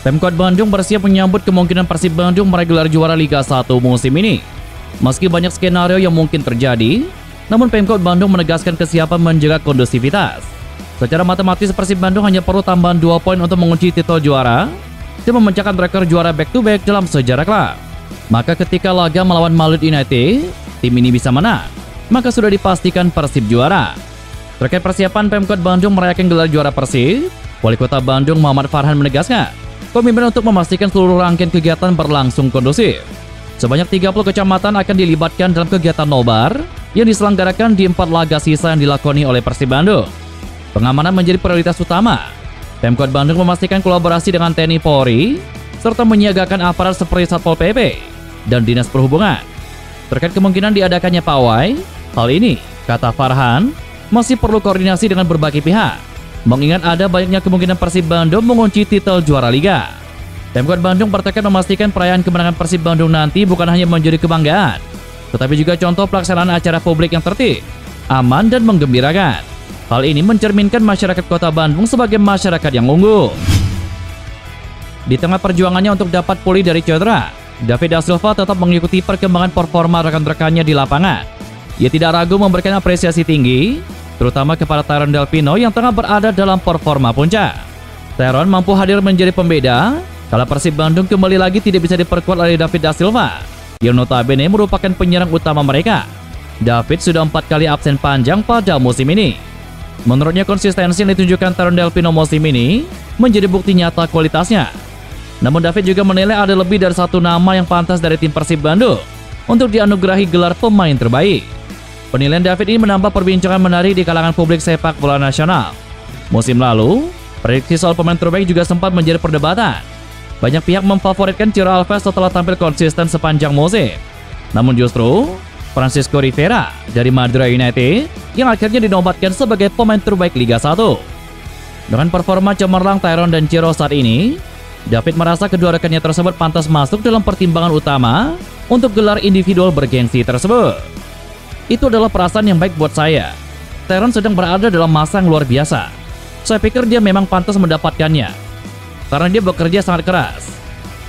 Pemkot Bandung bersiap menyambut kemungkinan Persib Bandung meraih gelar juara Liga 1 musim ini. Meski banyak skenario yang mungkin terjadi, namun Pemkot Bandung menegaskan kesiapan menjaga kondusivitas. Secara matematis Persib Bandung hanya perlu tambahan 2 poin untuk mengunci titel juara dan memecahkan rekor juara back-to-back dalam sejarah klub. Maka ketika laga melawan Malut United, tim ini bisa menang, maka sudah dipastikan Persib juara. Terkait persiapan Pemkot Bandung merayakan gelar juara Persib, Wali Kota Bandung Muhammad Farhan menegaskan komitmen untuk memastikan seluruh rangkaian kegiatan berlangsung kondusif. Sebanyak 30 kecamatan akan dilibatkan dalam kegiatan nobar yang diselenggarakan di 4 laga sisa yang dilakoni oleh Persib Bandung. Pengamanan menjadi prioritas utama. Pemkot Bandung memastikan kolaborasi dengan TNI Polri serta menyiagakan aparat seperti Satpol PP dan Dinas Perhubungan. Terkait kemungkinan diadakannya pawai, hal ini, kata Farhan, masih perlu koordinasi dengan berbagai pihak, mengingat ada banyaknya kemungkinan Persib Bandung mengunci titel juara Liga. Pemkot Bandung bertekad memastikan perayaan kemenangan Persib Bandung nanti bukan hanya menjadi kebanggaan, tetapi juga contoh pelaksanaan acara publik yang tertib, aman, dan menggembirakan. Hal ini mencerminkan masyarakat Kota Bandung sebagai masyarakat yang unggul. Di tengah perjuangannya untuk dapat pulih dari cedera, David da Silva tetap mengikuti perkembangan performa rekan-rekannya di lapangan. Ia tidak ragu memberikan apresiasi tinggi, terutama kepada Tyrone Del Pino yang tengah berada dalam performa puncak. Tyrone mampu hadir menjadi pembeda kala Persib Bandung kembali lagi tidak bisa diperkuat oleh David da Silva, yang notabene merupakan penyerang utama mereka. David sudah 4 kali absen panjang pada musim ini. Menurutnya konsistensi yang ditunjukkan Tyrone Del Pino musim ini menjadi bukti nyata kualitasnya. Namun David juga menilai ada lebih dari satu nama yang pantas dari tim Persib Bandung untuk dianugerahi gelar pemain terbaik. Penilaian David ini menambah perbincangan menarik di kalangan publik sepak bola nasional. Musim lalu, prediksi soal pemain terbaik juga sempat menjadi perdebatan. Banyak pihak memfavoritkan Ciro Alves setelah tampil konsisten sepanjang musim. Namun justru, Francisco Rivera dari Madura United yang akhirnya dinobatkan sebagai pemain terbaik Liga 1. Dengan performa cemerlang Tyrone dan Ciro saat ini, David merasa kedua rekannya tersebut pantas masuk dalam pertimbangan utama untuk gelar individual bergengsi tersebut. Itu adalah perasaan yang baik buat saya. Tyrone sedang berada dalam masa yang luar biasa. Saya pikir dia memang pantas mendapatkannya, karena dia bekerja sangat keras.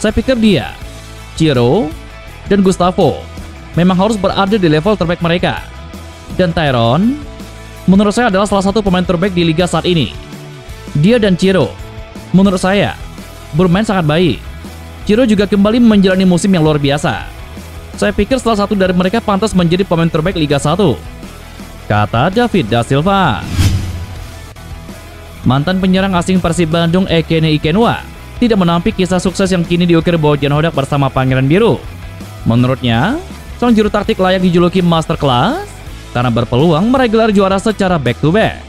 Saya pikir dia, Ciro, dan Gustavo memang harus berada di level terbaik mereka. Dan Tyrone, menurut saya adalah salah satu pemain terbaik di Liga saat ini. Dia dan Ciro, menurut saya, bermain sangat baik. Ciro juga kembali menjalani musim yang luar biasa. Saya pikir salah satu dari mereka pantas menjadi pemain terbaik Liga 1, kata David da Silva. Mantan penyerang asing Persib Bandung Ekene Ikenwa tidak menampik kisah sukses yang kini diukir Bojan Hodak bersama Pangeran Biru. Menurutnya, sang juru taktik layak dijuluki masterclass karena berpeluang meraih gelar juara secara back-to-back.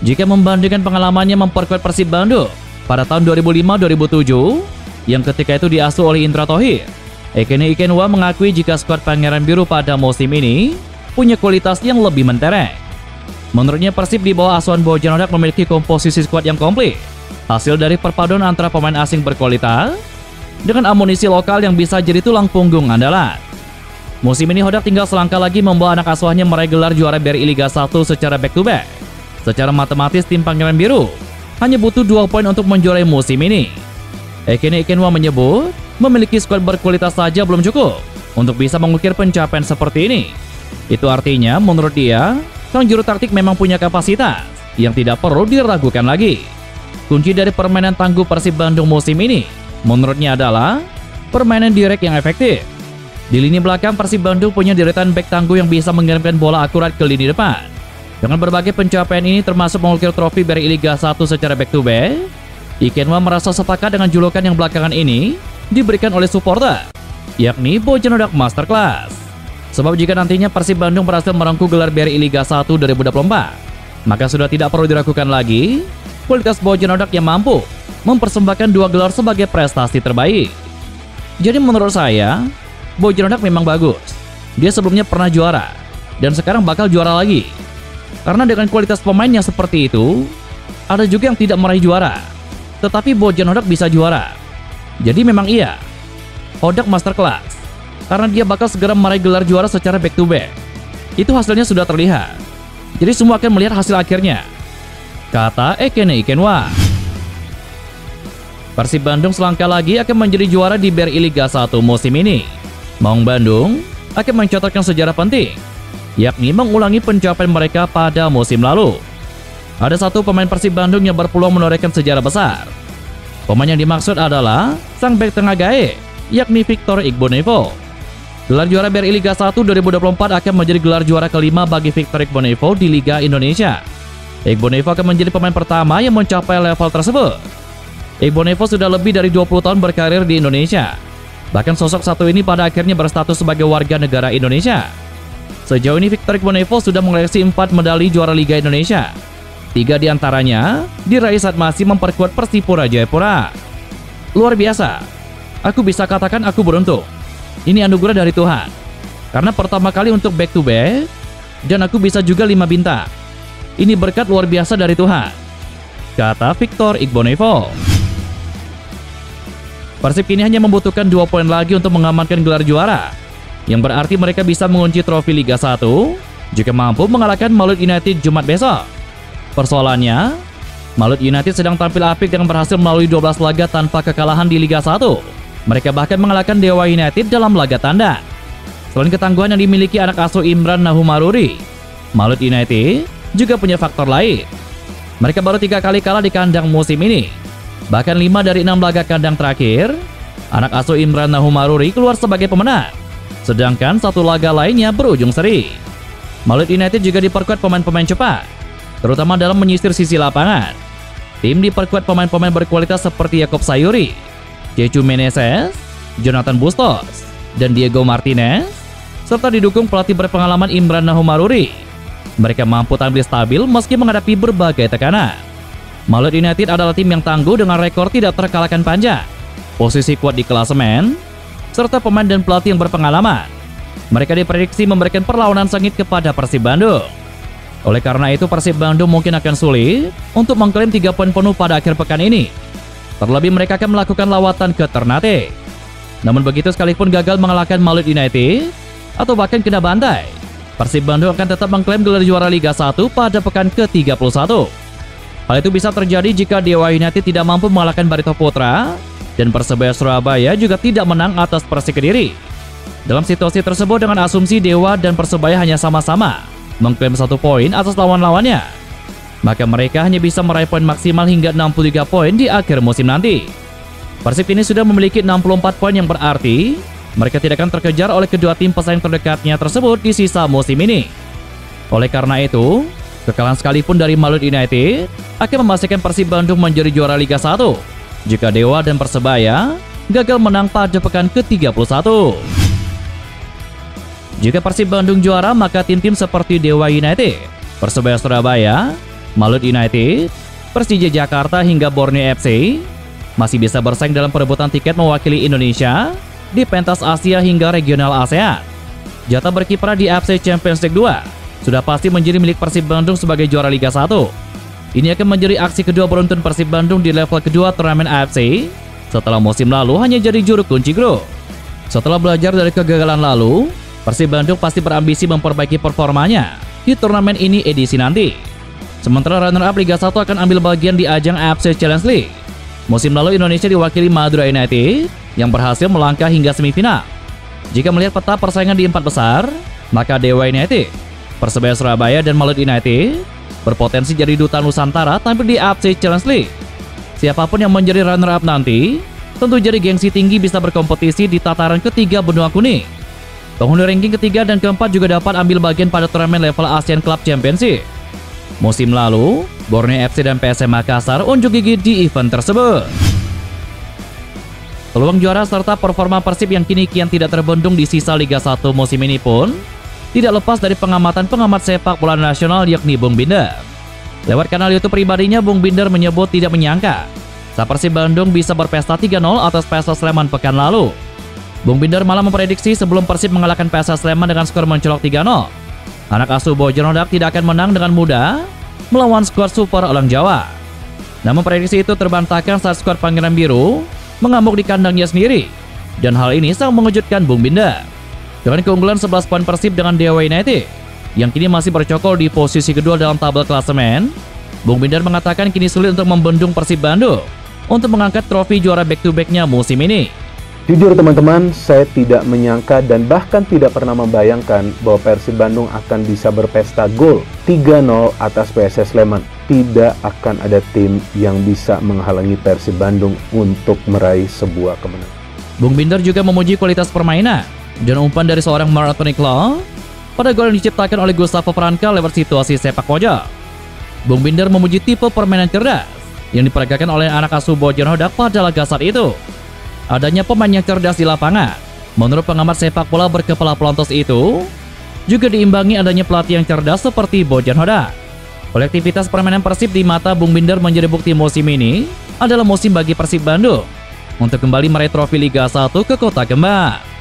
Jika membandingkan pengalamannya memperkuat Persib Bandung pada tahun 2005-2007 yang ketika itu diasuh oleh Indra Thohir, Ekene Ikenwa mengakui jika skuad Pangeran Biru pada musim ini punya kualitas yang lebih mentereng. Menurutnya Persib di bawah asuhan Bojan Hodak memiliki komposisi skuad yang komplit, hasil dari perpaduan antara pemain asing berkualitas dengan amunisi lokal yang bisa jadi tulang punggung andalan. Musim ini Hodak tinggal selangkah lagi membawa anak asuhannya meraih gelar juara BRI Liga 1 secara back-to-back. Secara matematis tim Pangeran Biru hanya butuh 2 poin untuk menjuarai musim ini. Ekene Ikenwa menyebut memiliki skuad berkualitas saja belum cukup untuk bisa mengukir pencapaian seperti ini. Itu artinya menurut dia, sang juru taktik memang punya kapasitas yang tidak perlu diragukan lagi. Kunci dari permainan tangguh Persib Bandung musim ini menurutnya adalah permainan direct yang efektif. Di lini belakang Persib Bandung punya deretan bek tangguh yang bisa mengirimkan bola akurat ke lini depan. Dengan berbagai pencapaian ini termasuk mengukir trofi BRI Liga 1 secara back-to-back, Ikenwa merasa sepakat dengan julukan yang belakangan ini diberikan oleh supporter, yakni Bojan Hodak Masterclass. Sebab jika nantinya Persib Bandung berhasil merengkuh gelar BRI Liga 1 2024, maka sudah tidak perlu diragukan lagi kualitas Bojan Hodak yang mampu mempersembahkan 2 gelar sebagai prestasi terbaik. Jadi menurut saya, Bojan Hodak memang bagus. Dia sebelumnya pernah juara, dan sekarang bakal juara lagi. Karena dengan kualitas pemain yang seperti itu, ada juga yang tidak meraih juara, tetapi Bojan Hodak bisa juara. Jadi memang iya, Hodak masterclass, karena dia bakal segera meraih gelar juara secara back-to-back. Itu hasilnya sudah terlihat. Jadi semua akan melihat hasil akhirnya, kata Ekene Ikenwa. Persib Bandung selangkah lagi akan menjadi juara di BRI Liga 1 musim ini. Maung Bandung akan mencatatkan sejarah penting, yakni mengulangi pencapaian mereka pada musim lalu. Ada satu pemain Persib Bandung yang berpeluang menorehkan sejarah besar. Pemain yang dimaksud adalah sang bek tengah gae, yakni Victor Igbonevo. Gelar juara BRI Liga 1 2024 akan menjadi gelar juara kelima bagi Victor Igbonevo di Liga Indonesia. Igbonevo akan menjadi pemain pertama yang mencapai level tersebut. Igbonevo sudah lebih dari 20 tahun berkarir di Indonesia. Bahkan sosok satu ini pada akhirnya berstatus sebagai warga negara Indonesia. Sejauh ini Victor Igbonevo sudah mengoleksi 4 medali juara Liga Indonesia. 3 diantaranya diraih saat masih memperkuat Persipura Jayapura. Luar biasa. Aku bisa katakan aku beruntung. Ini anugerah dari Tuhan. Karena pertama kali untuk back to back, dan aku bisa juga 5 bintang. Ini berkat luar biasa dari Tuhan, kata Victor Igbonevo. Persib kini hanya membutuhkan 2 poin lagi untuk mengamankan gelar juara, yang berarti mereka bisa mengunci trofi Liga 1 jika mampu mengalahkan Malut United Jumat besok. Persoalannya, Malut United sedang tampil apik dengan berhasil melalui 12 laga tanpa kekalahan di Liga 1. Mereka bahkan mengalahkan Dewa United dalam laga tanda. Selain ketangguhan yang dimiliki anak asuh Imran Nahumaruri, Malut United juga punya faktor lain. Mereka baru 3 kali kalah di kandang musim ini. Bahkan 5 dari 6 laga kandang terakhir, anak asuh Imran Nahumaruri keluar sebagai pemenang. Sedangkan 1 laga lainnya berujung seri. Malut United juga diperkuat pemain-pemain cepat, terutama dalam menyisir sisi lapangan. Tim diperkuat pemain-pemain berkualitas seperti Yakob Sayuri, Jecu Meneses, Jonathan Bustos, dan Diego Martinez, serta didukung pelatih berpengalaman Imran Nahumaruri. Mereka mampu tampil stabil meski menghadapi berbagai tekanan. Malut United adalah tim yang tangguh dengan rekor tidak terkalahkan panjang, posisi kuat di klasemen, serta pemain dan pelatih yang berpengalaman. Mereka diprediksi memberikan perlawanan sengit kepada Persib Bandung. Oleh karena itu Persib Bandung mungkin akan sulit untuk mengklaim 3 poin penuh pada akhir pekan ini. Terlebih mereka akan melakukan lawatan ke Ternate. Namun begitu sekalipun gagal mengalahkan Malut United atau bahkan kena bantai, Persib Bandung akan tetap mengklaim gelar juara Liga 1 pada pekan ke-31. Hal itu bisa terjadi jika Dewa United tidak mampu mengalahkan Barito Putra dan Persebaya Surabaya juga tidak menang atas Persik Kediri. Dalam situasi tersebut dengan asumsi Dewa dan Persebaya hanya sama-sama mengklaim 1 poin atas lawan-lawannya, maka mereka hanya bisa meraih poin maksimal hingga 63 poin di akhir musim nanti. Persib ini sudah memiliki 64 poin yang berarti mereka tidak akan terkejar oleh kedua tim pesaing terdekatnya tersebut di sisa musim ini. Oleh karena itu, kekalahan sekalipun dari Malut United akan memastikan Persib Bandung menjadi juara Liga 1 jika Dewa dan Persebaya gagal menang pada pekan ke-31. Jika Persib Bandung juara, maka tim-tim seperti Dewa United, Persebaya Surabaya, Malut United, Persija Jakarta hingga Borneo FC masih bisa bersaing dalam perebutan tiket mewakili Indonesia di pentas Asia hingga regional ASEAN. Jatah berkiprah di AFC Champions League 2 sudah pasti menjadi milik Persib Bandung sebagai juara Liga 1. Ini akan menjadi aksi kedua beruntun Persib Bandung di level kedua turnamen AFC setelah musim lalu hanya jadi juru kunci grup. Setelah belajar dari kegagalan lalu, Persib Bandung pasti berambisi memperbaiki performanya di turnamen ini edisi nanti. Sementara runner-up Liga 1 akan ambil bagian di ajang AFC Challenge League. Musim lalu Indonesia diwakili Madura United yang berhasil melangkah hingga semifinal. Jika melihat peta persaingan di 4 besar, maka Dewa United, Persebaya Surabaya, dan Malut United berpotensi jadi duta Nusantara tampil di AFC Challenge League. Siapapun yang menjadi runner-up nanti, tentu jadi gengsi tinggi bisa berkompetisi di tataran ketiga benua kuning. Penghuni ranking ketiga dan keempat juga dapat ambil bagian pada turnamen level Asian Club Championship. Musim lalu, Borneo FC dan PSM Makassar unjuk gigi di event tersebut. Peluang juara serta performa Persib yang kini kian tidak terbendung di sisa Liga 1 musim ini pun tidak lepas dari pengamatan pengamat sepak bola nasional yakni Bung Binder. Lewat kanal YouTube pribadinya, Bung Binder menyebut tidak menyangka saat Persib Bandung bisa berpesta 3-0 atas PSS Sleman pekan lalu. Bung Binder malah memprediksi sebelum Persib mengalahkan PSS Sleman dengan skor mencolok 3-0, anak asuh Bojonegoro tidak akan menang dengan mudah melawan skuad Super Elang Jawa. Namun prediksi itu terbantahkan saat skuad Pangeran Biru mengamuk di kandangnya sendiri, dan hal ini sangat mengejutkan Bung Binder. Dengan keunggulan 11 poin Persib dengan Dewa United yang kini masih bercokol di posisi kedua dalam tabel klasemen, Bung Binder mengatakan kini sulit untuk membendung Persib Bandung untuk mengangkat trofi juara back-to-back-nya musim ini. Jujur teman-teman, saya tidak menyangka dan bahkan tidak pernah membayangkan bahwa Persib Bandung akan bisa berpesta gol 3-0 atas PSS Sleman. Tidak akan ada tim yang bisa menghalangi Persib Bandung untuk meraih sebuah kemenangan. Bung Binder juga memuji kualitas permainan dan umpan dari seorang Marc Anthony Claw pada gol yang diciptakan oleh Gustavo Franca lewat situasi sepak pojok. Bung Binder memuji tipe permainan cerdas yang diperagakan oleh anak asuh Bojan Hodak pada laga saat itu. Adanya pemain yang cerdas di lapangan, menurut pengamat sepak bola berkepala pelontos itu, juga diimbangi adanya pelatih yang cerdas seperti Bojan Hodak. Kolektivitas permainan Persib di mata Bung Binder menjadi bukti musim ini adalah musim bagi Persib Bandung untuk kembali meraih trofi Liga 1 ke Kota Kembang.